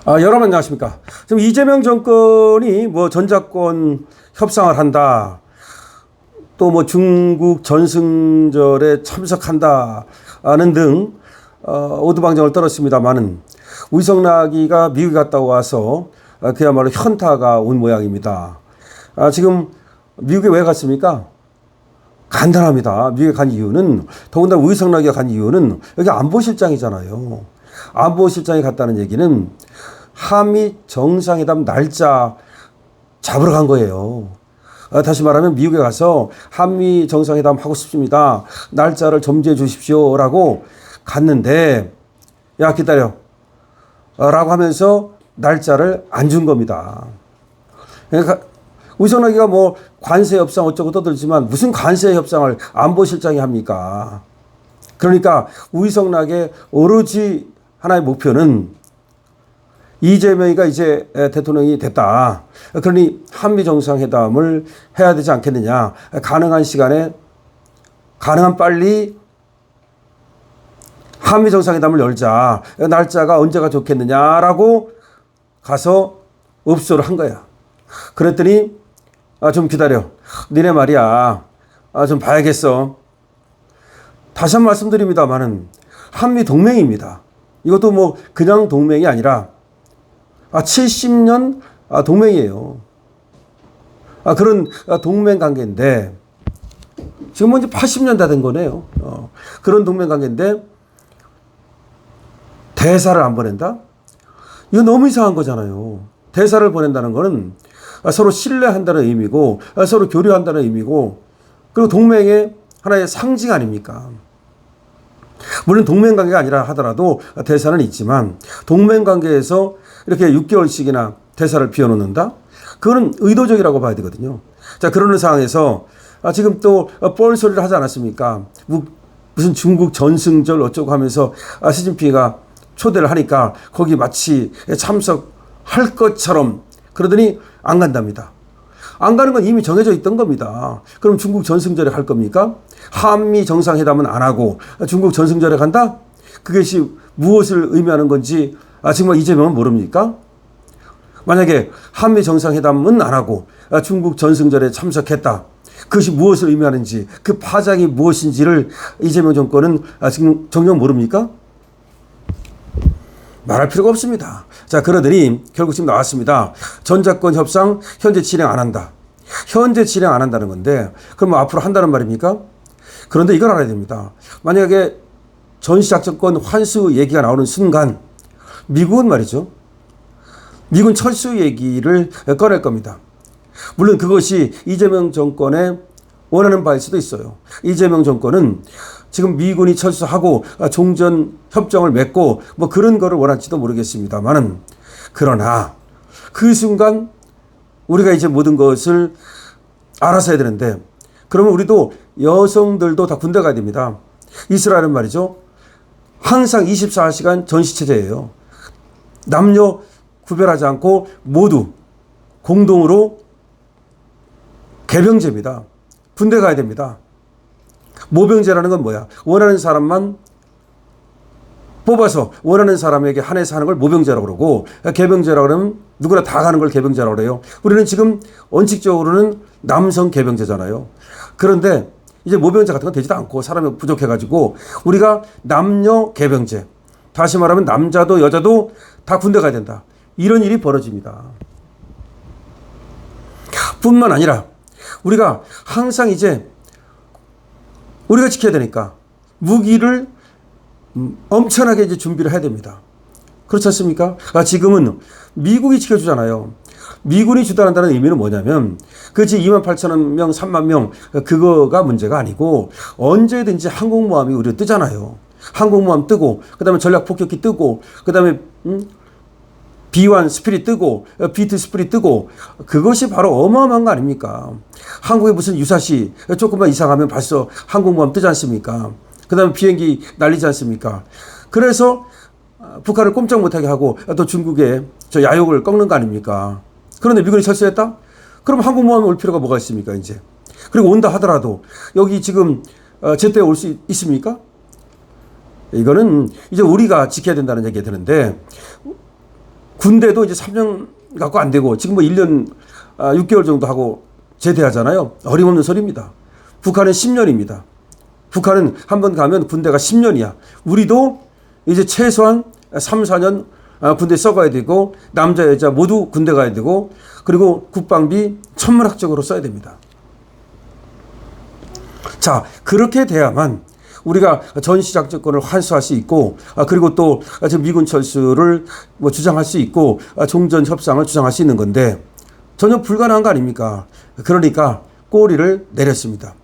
여러분 안녕하십니까. 지금 이재명 정권이 뭐 전작권 협상을 한다. 또 뭐 중국 전승절에 참석한다는 등 오두방정을 떨었습니다만은 우이성락이가 미국에 갔다 와서 그야말로 현타가 온 모양입니다. 지금 미국에 왜 갔습니까? 간단합니다. 미국에 간 이유는, 더군다나 우이성락이가 간 이유는 여기 안보실장이잖아요. 안보실장이 갔다는 얘기는 한미 정상회담 날짜 잡으러 간 거예요. 다시 말하면 미국에 가서 한미 정상회담 하고 싶습니다. 날짜를 점지해 주십시오라고 갔는데, 야 기다려 라고 하면서 날짜를 안 준 겁니다. 그러니까 우이성락이가 뭐 관세 협상 어쩌고 떠들지만 무슨 관세 협상을 안보실장이 합니까? 그러니까 우이성락의 오로지 하나의 목표는 이재명이가 이제 대통령이 됐다. 그러니 한미 정상회담을 해야 되지 않겠느냐. 가능한 시간에 가능한 빨리 한미 정상회담을 열자. 날짜가 언제가 좋겠느냐라고 가서 읍소를 한 거야. 그랬더니 좀 기다려. 니네 말이야. 좀 봐야겠어. 다시 한 번 말씀드립니다만은 한미 동맹입니다. 이것도 뭐 그냥 동맹이 아니라 70년 동맹이에요. 그런 동맹 관계인데 지금 뭐 이제 80년 다 된 거네요. 그런 동맹 관계인데 대사를 안 보낸다? 이거 너무 이상한 거잖아요. 대사를 보낸다는 거는 서로 신뢰한다는 의미고 서로 교류한다는 의미고 그리고 동맹의 하나의 상징 아닙니까? 물론 동맹 관계가 아니라 하더라도 대사는 있지만 동맹 관계에서 이렇게 6개월씩이나 대사를 비워놓는다? 그거는 의도적이라고 봐야 되거든요. 자, 그러는 상황에서 지금 또 뻘소리를 하지 않았습니까? 무슨 중국 전승절 어쩌고 하면서 시진핑이가 초대를 하니까 거기 마치 참석할 것처럼 그러더니 안 간답니다. 안 가는 건 이미 정해져 있던 겁니다. 그럼 중국 전승절에 갈 겁니까? 한미 정상회담은 안 하고 중국 전승절에 간다? 그것이 무엇을 의미하는 건지 정말 이재명은 모릅니까? 만약에 한미 정상회담은 안 하고 중국 전승절에 참석했다. 그것이 무엇을 의미하는지 그 파장이 무엇인지를 이재명 정권은 지금 정녕 모릅니까? 말할 필요가 없습니다. 자, 그러더니 결국 지금 나왔습니다. 전작권 협상 현재 진행 안 한다. 현재 진행 안 한다는 건데 그럼 뭐 앞으로 한다는 말입니까? 그런데 이걸 알아야 됩니다. 만약에 전시작전권 환수 얘기가 나오는 순간 미국은 말이죠. 미국은 철수 얘기를 꺼낼 겁니다. 물론 그것이 이재명 정권의 원하는 바일 수도 있어요. 이재명 정권은 지금 미군이 철수하고 종전 협정을 맺고 뭐 그런 거를 원할지도 모르겠습니다만은 그러나 그 순간 우리가 이제 모든 것을 알아서 해야 되는데 그러면 우리도 여성들도 다 군대 가야 됩니다. 이스라엘은 말이죠. 항상 24시간 전시체제예요. 남녀 구별하지 않고 모두 공동으로 개병제입니다. 군대 가야 됩니다. 모병제라는 건 뭐야? 원하는 사람만 뽑아서 원하는 사람에게 한해서 하는 걸 모병제라고 그러고 개병제라고 그러면 누구나 다 가는 걸 개병제라고 그래요. 우리는 지금 원칙적으로는 남성 개병제잖아요. 그런데 이제 모병제 같은 건 되지도 않고 사람이 부족해가지고 우리가 남녀 개병제, 다시 말하면 남자도 여자도 다 군대 가야 된다. 이런 일이 벌어집니다. 뿐만 아니라 우리가 항상 이제 우리가 지켜야 되니까 무기를 엄청나게 이제 준비를 해야 됩니다. 그렇지 않습니까? 지금은 미국이 지켜주잖아요. 미군이 주도한다는 의미는 뭐냐면 그렇지 28,000명, 3만 명 그거가 문제가 아니고 언제든지 항공모함이 우리가 뜨잖아요. 항공모함 뜨고 그다음에 전략폭격기 뜨고 그다음에 B1 스피릿 뜨고 B2 스피릿 뜨고 그것이 바로 어마어마한 거 아닙니까? 한국에 무슨 유사시 조금만 이상하면 벌써 항공모함 뜨지 않습니까? 그 다음에 비행기 날리지 않습니까? 그래서 북한을 꼼짝 못하게 하고 또 중국에 저 야욕을 꺾는 거 아닙니까? 그런데 미군이 철수했다? 그럼 항공모함이 올 필요가 뭐가 있습니까 이제? 그리고 온다 하더라도 여기 지금 제때 올 수 있습니까? 이거는 이제 우리가 지켜야 된다는 얘기가 되는데 군대도 이제 3년 갖고 안 되고 지금 뭐 1년 6개월 정도 하고 제대하잖아요. 어림없는 소리입니다. 북한은 10년입니다. 북한은 한번 가면 군대가 10년이야. 우리도 이제 최소한 3, 4년 군대 써가야 되고 남자 여자 모두 군대 가야 되고 그리고 국방비 천문학적으로 써야 됩니다. 자, 그렇게 돼야만 우리가 전시작전권을 환수할 수 있고 그리고 또 지금 미군 철수를 뭐 주장할 수 있고 종전 협상을 주장할 수 있는 건데 전혀 불가능한 거 아닙니까? 그러니까 꼬리를 내렸습니다.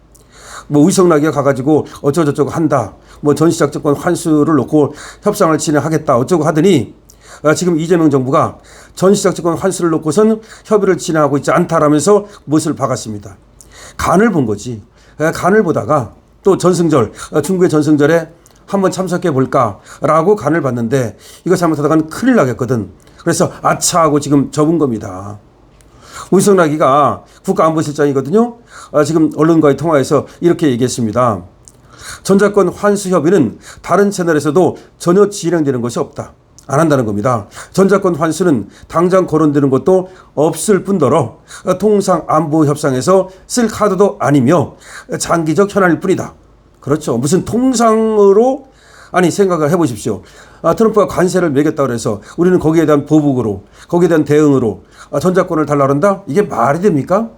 뭐 위성나기가 가가지고 어쩌고저쩌고 한다. 뭐 전시작전권 환수를 놓고 협상을 진행하겠다. 어쩌고 하더니 지금 이재명 정부가 전시작전권 환수를 놓고선 협의를 진행하고 있지 않다라면서 못을 박았습니다. 간을 본 거지. 간을 보다가 또 전승절, 중국의 전승절에 한번 참석해 볼까라고 간을 봤는데 이거 잘못하다가는 큰일 나겠거든. 그래서 아차 하고 지금 접은 겁니다. 위성나기가 국가안보실장이거든요. 지금 언론과의 통화에서 이렇게 얘기했습니다. 전자권 환수 협의는 다른 채널에서도 전혀 진행되는 것이 없다. 안 한다는 겁니다. 전자권 환수는 당장 거론되는 것도 없을 뿐더러 통상 안보 협상에서 쓸 카드도 아니며 장기적 현안일 뿐이다. 그렇죠. 무슨 통상으로 아니 생각을 해보십시오. 트럼프가 관세를 매겼다고 해서 우리는 거기에 대한 보복으로 거기에 대한 대응으로 전자권을 달라 그런다? 이게 말이 됩니까?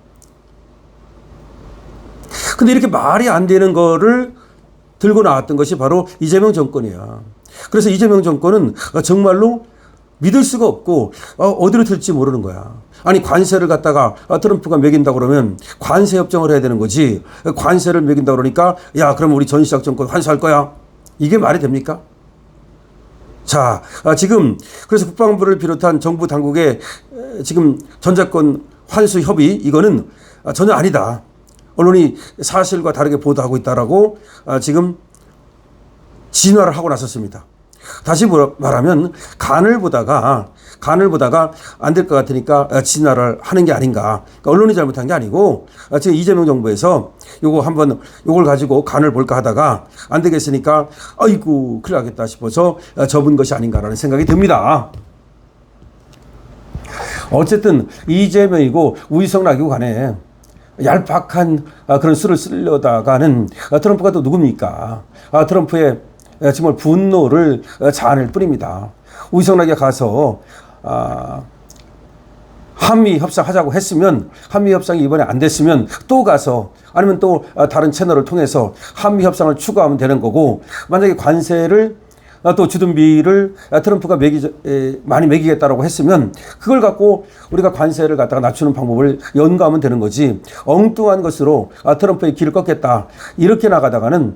근데 이렇게 말이 안 되는 거를 들고 나왔던 것이 바로 이재명 정권이야. 그래서 이재명 정권은 정말로 믿을 수가 없고 어디로 튈지 모르는 거야. 아니 관세를 갖다가 트럼프가 매긴다 그러면 관세 협정을 해야 되는 거지. 관세를 매긴다 그러니까 야 그럼 우리 전시작전권 환수할 거야. 이게 말이 됩니까? 자, 지금 그래서 국방부를 비롯한 정부 당국의 지금 전자권 환수 협의 이거는 전혀 아니다. 언론이 사실과 다르게 보도하고 있다라고 지금 진화를 하고 나섰습니다. 다시 말하면 간을 보다가 안 될 것 같으니까 진화를 하는 게 아닌가. 그러니까 언론이 잘못한 게 아니고 지금 이재명 정부에서 요걸 가지고 간을 볼까 하다가 안 되겠으니까 아이고 큰일 나겠다 싶어서 접은 것이 아닌가라는 생각이 듭니다. 어쨌든 이재명이고 위성락이고 간에 얄팍한 그런 수를 쓰려다가는 트럼프가 또 누굽니까? 트럼프의 정말 분노를 자아낼 뿐입니다. 위성락에 가서 한미 협상하자고 했으면 한미 협상이 이번에 안 됐으면 또 가서 아니면 또 다른 채널을 통해서 한미 협상을 추구하면 되는 거고 만약에 관세를 또 주둔비를 트럼프가 많이 매기겠다라고 했으면 그걸 갖고 우리가 관세를 갖다가 낮추는 방법을 연구하면 되는 거지 엉뚱한 것으로 트럼프의 길을 꺾겠다 이렇게 나가다가는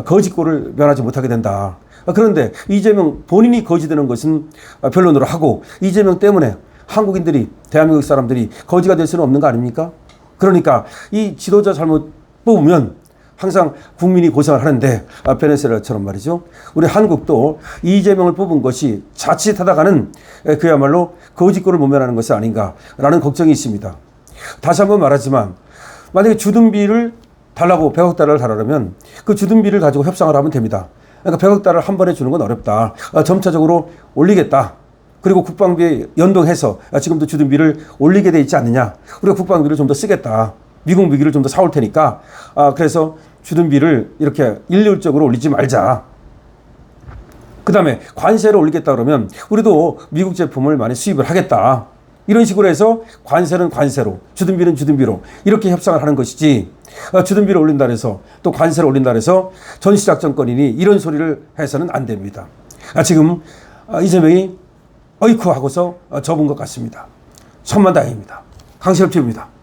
거지꼴을 면하지 못하게 된다. 그런데 이재명 본인이 거지되는 것은 변론으로 하고 이재명 때문에 한국인들이 대한민국 사람들이 거지가 될 수는 없는 거 아닙니까? 그러니까 이 지도자 잘못 뽑으면 항상 국민이 고생을 하는데 베네수엘라처럼 말이죠. 우리 한국도 이재명을 뽑은 것이 자칫하다가는 그야말로 거지꼴을 모면하는 것이 아닌가라는 걱정이 있습니다. 다시 한번 말하지만 만약에 주둔비를 달라고 100억 달러를 달라면 그 주둔비를 가지고 협상을 하면 됩니다. 그러니까 100억 달러를 한 번에 주는 건 어렵다. 점차적으로 올리겠다. 그리고 국방비에 연동해서 지금도 주둔비를 올리게 돼 있지 않느냐. 우리가 국방비를 좀 더 쓰겠다. 미국 무기를 좀 더 사올 테니까 그래서 주둔비를 이렇게 일률적으로 올리지 말자. 그 다음에 관세를 올리겠다 그러면 우리도 미국 제품을 많이 수입을 하겠다. 이런 식으로 해서 관세는 관세로 주둔비는 주둔비로 이렇게 협상을 하는 것이지 주둔비를 올린다 해서 또 관세를 올린다 해서 전시작전권이니 이런 소리를 해서는 안 됩니다. 지금 이재명이 어이쿠 하고서 접은 것 같습니다. 천만다행입니다. 강시엽 TV입니다.